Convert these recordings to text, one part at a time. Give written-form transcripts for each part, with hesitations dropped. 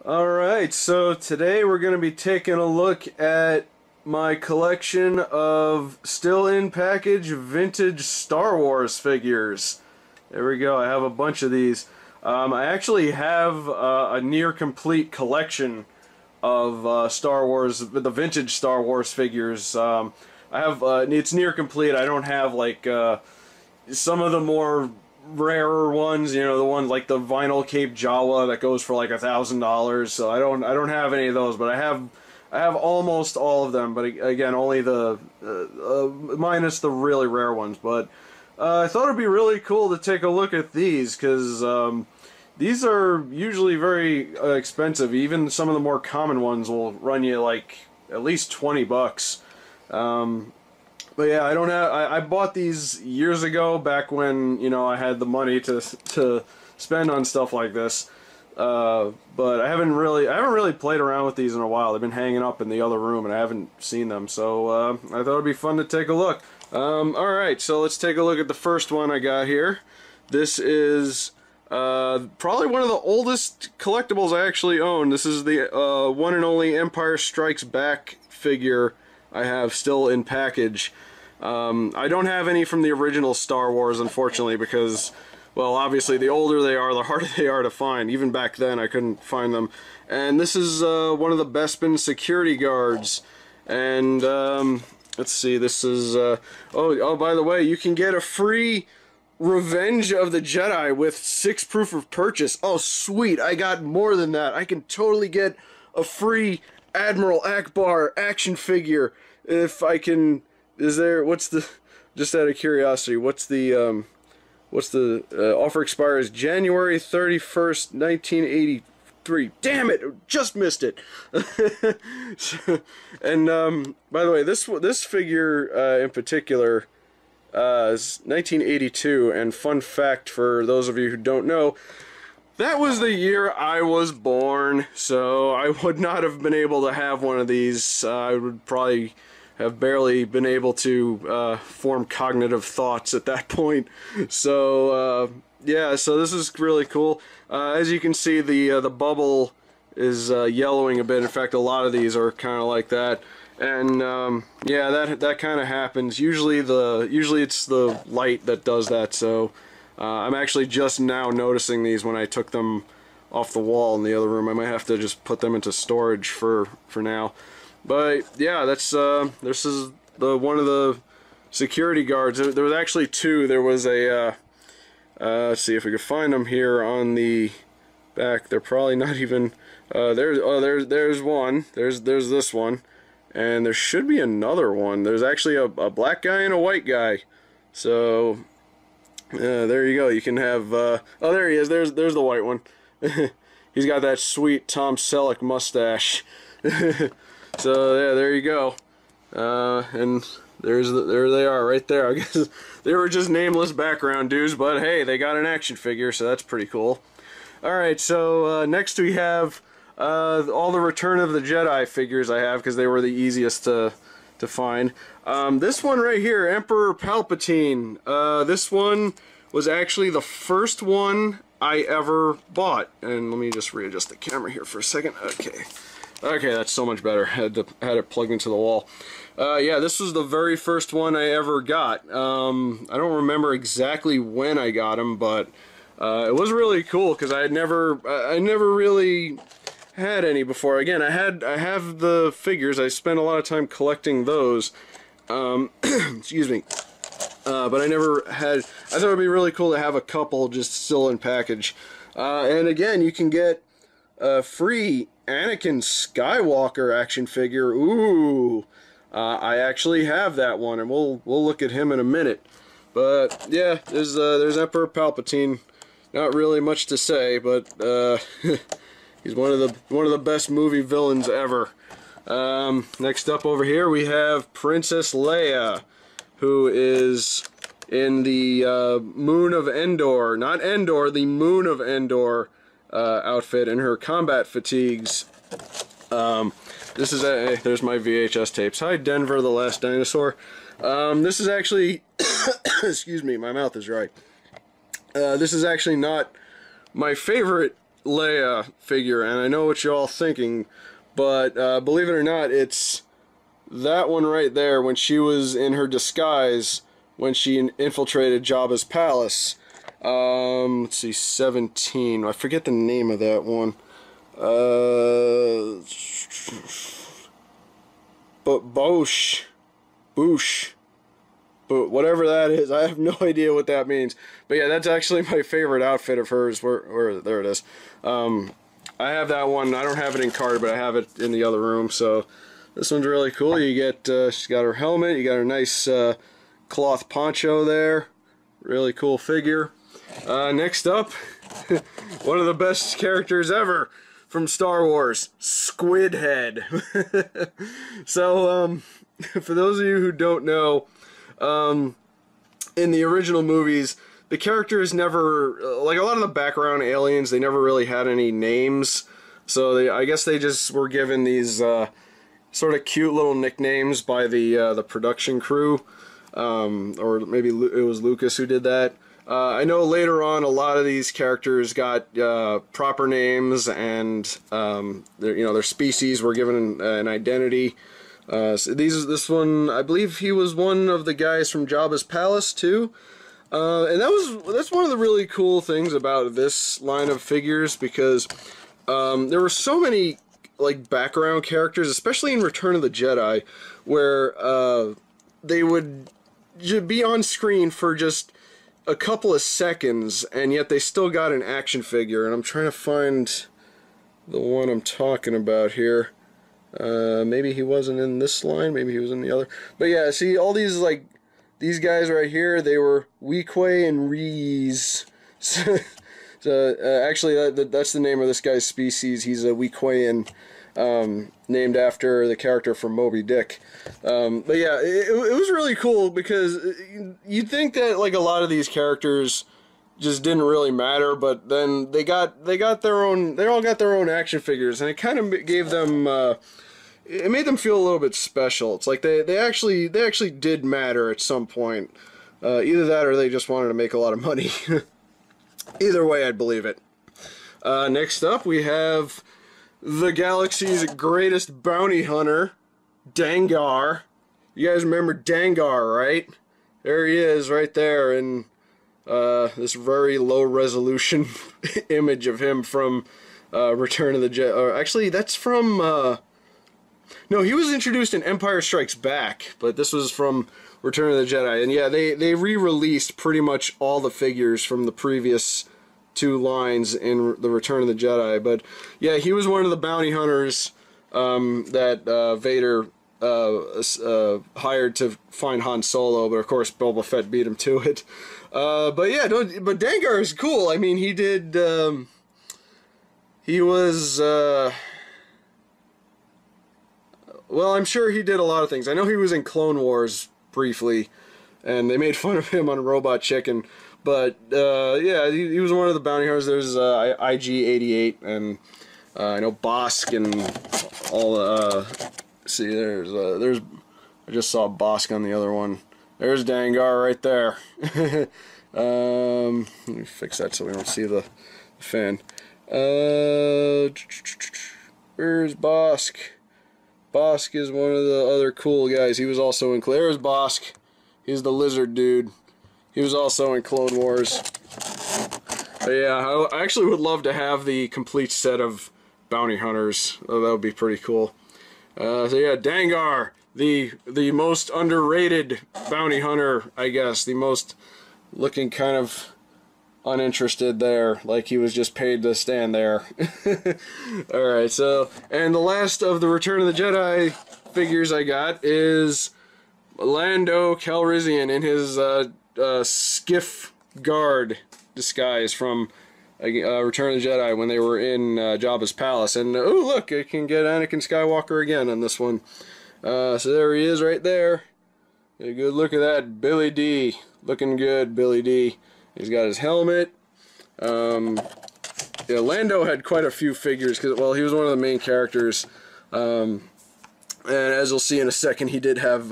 Alright, so today we're going to be taking a look at my collection of still in package vintage Star Wars figures. There we go, I have a bunch of these. I actually have a near complete collection of Star Wars, the vintage Star Wars figures. I have, it's near complete. I don't have like some of the more rarer ones, you know, the ones like the vinyl Cape Jawa that goes for like $1,000. So I don't have any of those, but I have almost all of them. But again, only the minus the really rare ones. But I thought it'd be really cool to take a look at these because these are usually very expensive. Even some of the more common ones will run you like at least 20 bucks. But yeah, I don't have. I bought these years ago, back when I had the money to spend on stuff like this. But I haven't really played around with these in a while. They've been hanging up in the other room, and I haven't seen them. So I thought it'd be fun to take a look. All right, so let's take a look at the first one I got here. This is probably one of the oldest collectibles I actually own. This is the one and only Empire Strikes Back figure I have still in package. I don't have any from the original Star Wars, unfortunately, because, well, obviously the older they are, the harder they are to find. Even back then I couldn't find them. And this is one of the Bespin security guards. And let's see, this is oh, by the way, you can get a free Revenge of the Jedi with 6 proof of purchase. Oh sweet, I got more than that. I can totally get a free Admiral Ackbar action figure if I can. Is there, what's the, just out of curiosity, what's the offer expires January 31st 1983. Damn it, just missed it. And by the way, this figure in particular is 1982, and fun fact for those of you who don't know, that was the year I was born, so I would not have been able to have one of these. I would probably have barely been able to form cognitive thoughts at that point. So yeah, so this is really cool. As you can see, the bubble is yellowing a bit. In fact, a lot of these are kind of like that. And yeah, that kind of happens. Usually it's the light that does that. So I'm actually just now noticing these when I took them off the wall in the other room. I might have to just put them into storage for now. But yeah, that's this is one of the security guards. There was actually 2. There was a let's see if we could find them here on the back. They're probably not even there's one. There's this one, and there should be another one. There's actually a black guy and a white guy. So there you go. You can have oh, there he is. There's the white one. He's got that sweet Tom Selleck mustache. So yeah, there you go. And there they are right there. I guess they were just nameless background dudes, but hey, they got an action figure, so that's pretty cool. Alright, so next we have all the Return of the Jedi figures I have, because they were the easiest to find. This one right here, Emperor Palpatine. This one was actually the first one I ever bought. And let me just readjust the camera here for a second. Okay, that's so much better. Had it plugged into the wall. Yeah, this was the very first one I ever got. I don't remember exactly when I got him, but it was really cool because I never really had any before. Again, I have the figures. I spent a lot of time collecting those. Excuse me. But I never had. I thought it'd be really cool to have a couple just still in package. And again, you can get a free Anakin Skywalker action figure. Ooh, I actually have that one, and we'll look at him in a minute. But yeah, there's Emperor Palpatine. Not really much to say, but he's one of the best movie villains ever. Next up over here we have Princess Leia, who is in the Moon of Endor, not Endor, the Moon of Endor outfit, in her combat fatigues. This is there's my VHS tapes. Hi, Denver the Last Dinosaur. This is actually excuse me, my mouth is dry. This is actually not my favorite Leia figure, and I know what you're all thinking, but believe it or not, it's that one right there when she was in her disguise when she infiltrated Jabba's palace. Let's see, 17. I forget the name of that one. But Boushh. But whatever that is, I have no idea what that means. But yeah, that's actually my favorite outfit of hers. Where there it is. I have that one. I don't have it in card, but I have it in the other room. So this one's really cool. You get she's got her helmet. You got her nice cloth poncho there. Really cool figure. Next up, one of the best characters ever from Star Wars, Squid Head. So for those of you who don't know, in the original movies, the characters never, like a lot of the background aliens, they never really had any names. So I guess they just were given these sort of cute little nicknames by the production crew, or maybe it was Lucas who did that. I know later on a lot of these characters got proper names, and their species were given an identity. So this one, I believe he was one of the guys from Jabba's palace too, and that's one of the really cool things about this line of figures, because there were so many like background characters, especially in Return of the Jedi, where they would be on screen for just a couple of seconds, and yet they still got an action figure. And I'm trying to find the one I'm talking about here. Maybe he wasn't in this line, maybe he was in the other. But yeah, see, all these, like, these guys right here, they were Weequay and Reese. Actually, that's the name of this guy's species. He's a Weequayan, named after the character from Moby Dick. But yeah, it was really cool, because you'd think that like a lot of these characters just didn't really matter, but then they all got their own action figures, and it kind of gave them it made them feel a little bit special. It's like they actually did matter at some point. Either that, or they just wanted to make a lot of money. Either way, I'd believe it. Next up, we have the galaxy's greatest bounty hunter, Dengar. You guys remember Dengar, right? There he is, right there, in this very low-resolution image of him from Return of the Jedi. Actually, that's from... No, he was introduced in Empire Strikes Back, but this was from Return of the Jedi. And yeah, they re-released pretty much all the figures from the previous two lines in the Return of the Jedi. But yeah, he was one of the bounty hunters that Vader hired to find Han Solo, but of course Boba Fett beat him to it. But yeah, but Dengar is cool. I mean, he did. He was. Well, I'm sure he did a lot of things. I know he was in Clone Wars briefly, and they made fun of him on Robot Chicken. But yeah, he was one of the bounty hunters. There's IG-88, and I know Bosk and all. See, there's. I just saw Bosk on the other one. There's Dengar right there. Let me fix that so we don't see the fan. Where's Bosk? Bosk is one of the other cool guys. He was also in... There's Bosk. He's the lizard dude. He was also in Clone Wars. But yeah, I actually would love to have the complete set of bounty hunters. Oh, that would be pretty cool. So yeah, Dengar, the most underrated bounty hunter, I guess. The most looking kind of uninterested there, like he was just paid to stand there. Alright, so, and the last of the Return of the Jedi figures I got is Lando Calrissian in his skiff guard disguise from Return of the Jedi when they were in Jabba's palace. And oh look, I can get Anakin Skywalker again on this one. So there he is right there. A good look at that, Billy D. Looking good, Billy D. He's got his helmet. Yeah, Lando had quite a few figures because, well, he was one of the main characters. And as you'll see in a second, he did have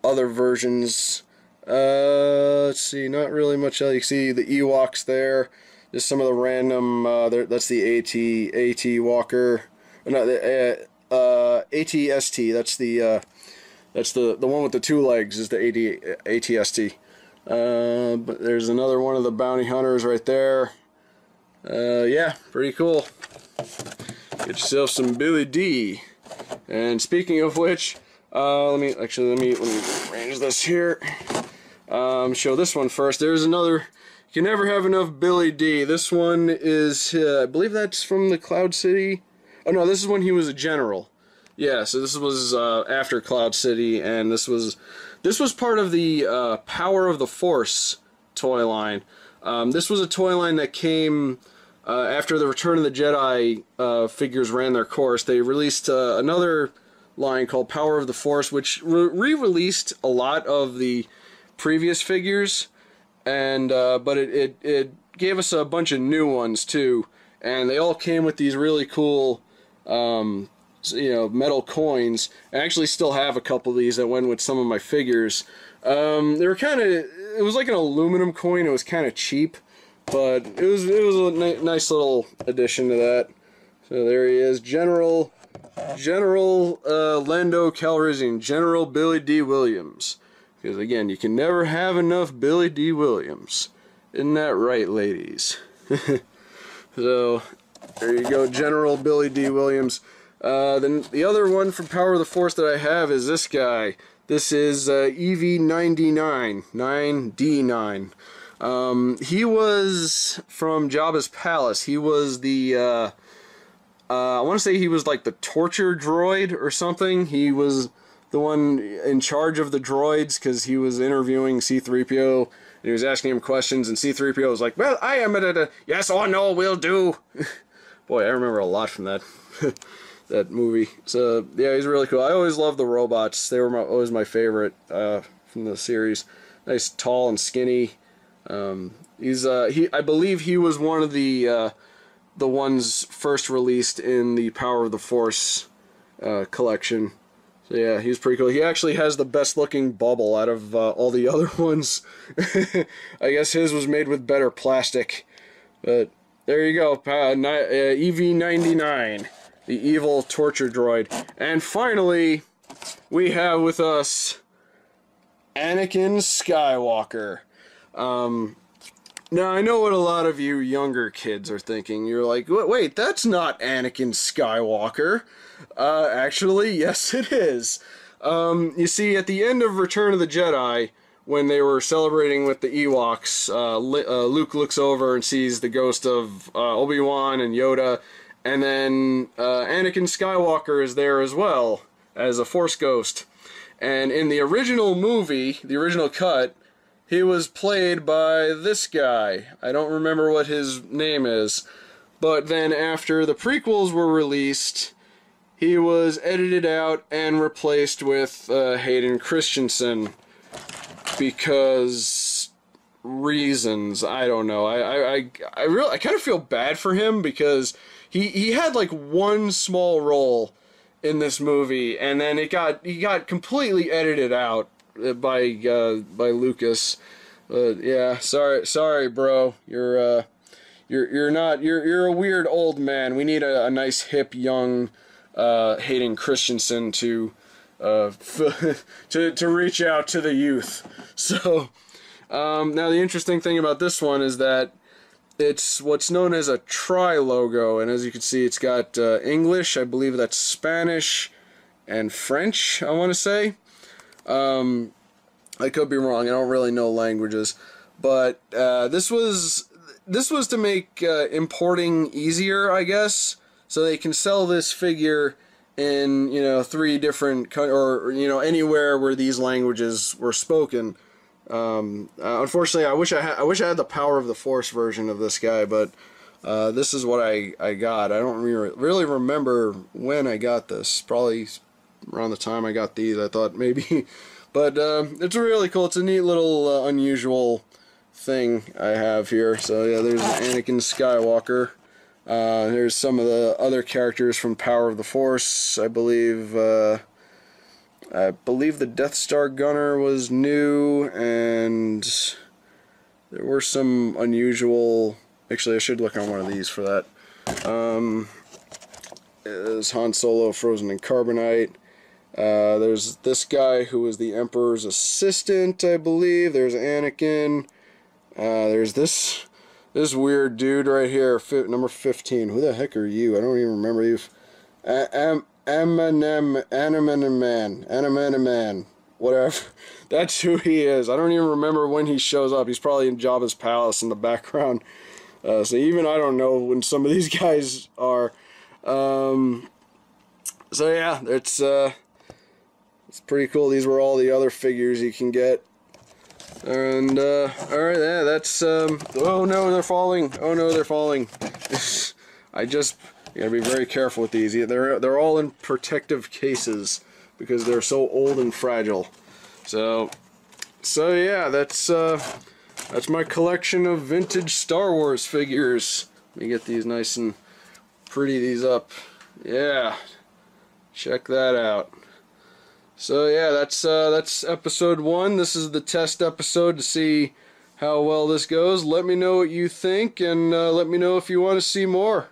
other versions. Let's see, not really much else. You see the Ewoks there. Just some of the random. That's the AT Walker. No, the ATST. That's the one with the two legs. Is the ATST. But there's another one of the bounty hunters right there. Yeah, pretty cool. Get yourself some Billy D. And speaking of which, let me arrange this here. Show this one first. There's another. You can never have enough Billy D. This one is, I believe that's from the Cloud City. Oh no, this is when he was a general. Yeah, so this was after Cloud City, and this was part of the Power of the Force toy line. This was a toy line that came after the Return of the Jedi figures ran their course. They released another line called Power of the Force, which re-released a lot of the previous figures, and but it gave us a bunch of new ones too, and they all came with these really cool metal coins. I actually still have a couple of these that went with some of my figures. They were it was like an aluminum coin. It was kind of cheap, but it was a nice little addition to that. So there he is, General Lando Calrissian, General Billy D. Williams. Because again, you can never have enough Billy D. Williams. Isn't that right, ladies? So there you go, General Billy D. Williams. Then the other one from Power of the Force that I have is this guy. This is EV-99, 9D9. He was from Jabba's palace. He was the, I want to say he was like the torture droid or something. He was the one in charge of the droids because he was interviewing C-3PO. And he was asking him questions, and C-3PO was like, well, I am at a yes or no will do. Boy, I remember a lot from that. That movie. So yeah, he's really cool. I always loved the robots. They were always my favorite from the series. Nice, tall and skinny. I believe he was one of the ones first released in the Power of the Force collection. So yeah, he's pretty cool. He actually has the best looking bubble out of all the other ones. I guess his was made with better plastic. But there you go, EV-99. The evil torture droid. And finally, we have with us Anakin Skywalker. Now, I know what a lot of you younger kids are thinking. You're like, wait, that's not Anakin Skywalker. Actually, yes it is. You see, at the end of Return of the Jedi, when they were celebrating with the Ewoks, Luke looks over and sees the ghost of Obi-Wan and Yoda. And then Anakin Skywalker is there as well as a Force ghost. And in the original movie, the original cut, he was played by this guy. I don't remember what his name is. But then after the prequels were released, he was edited out and replaced with Hayden Christensen. Because reasons, I don't know. I kind of feel bad for him because he had like one small role in this movie, and then he got completely edited out by Lucas. Yeah, sorry, bro. You're a weird old man. We need a nice hip young Hayden Christensen to reach out to the youth. So now the interesting thing about this one is that it's what's known as a tri-logo, and as you can see, it's got English, I believe that's Spanish, and French, I want to say. I could be wrong, I don't really know languages. But this was to make importing easier, I guess, so they can sell this figure in 3 different or anywhere where these languages were spoken. Unfortunately, I wish I had the Power of the Force version of this guy, but this is what I got. I don't really remember when I got this. Probably around the time I got these, I thought maybe. But it's really cool. It's a neat little unusual thing I have here. So yeah, there's Anakin Skywalker. Here's some of the other characters from Power of the Force. I believe the Death Star Gunner was new, and there were some unusual Actually, I should look on one of these for that. Is Han Solo frozen in carbonite. There's this guy who was the Emperor's assistant, I believe. There's Anakin. There's this weird dude right here, number 15. Who the heck are you? I don't even remember you. Animan Man. Whatever. That's who he is. I don't even remember when he shows up. He's probably in Jabba's palace in the background. So even I don't know when some of these guys are. So yeah, it's pretty cool. These were all the other figures you can get. And alright, yeah, that's oh no, they're falling. Oh no, they're falling. You gotta be very careful with these. They're all in protective cases because they're so old and fragile. So yeah, that's my collection of vintage Star Wars figures. Let me get these nice and pretty these up. Yeah, check that out. So yeah, that's episode 1. This is the test episode to see how well this goes. Let me know what you think, and let me know if you want to see more.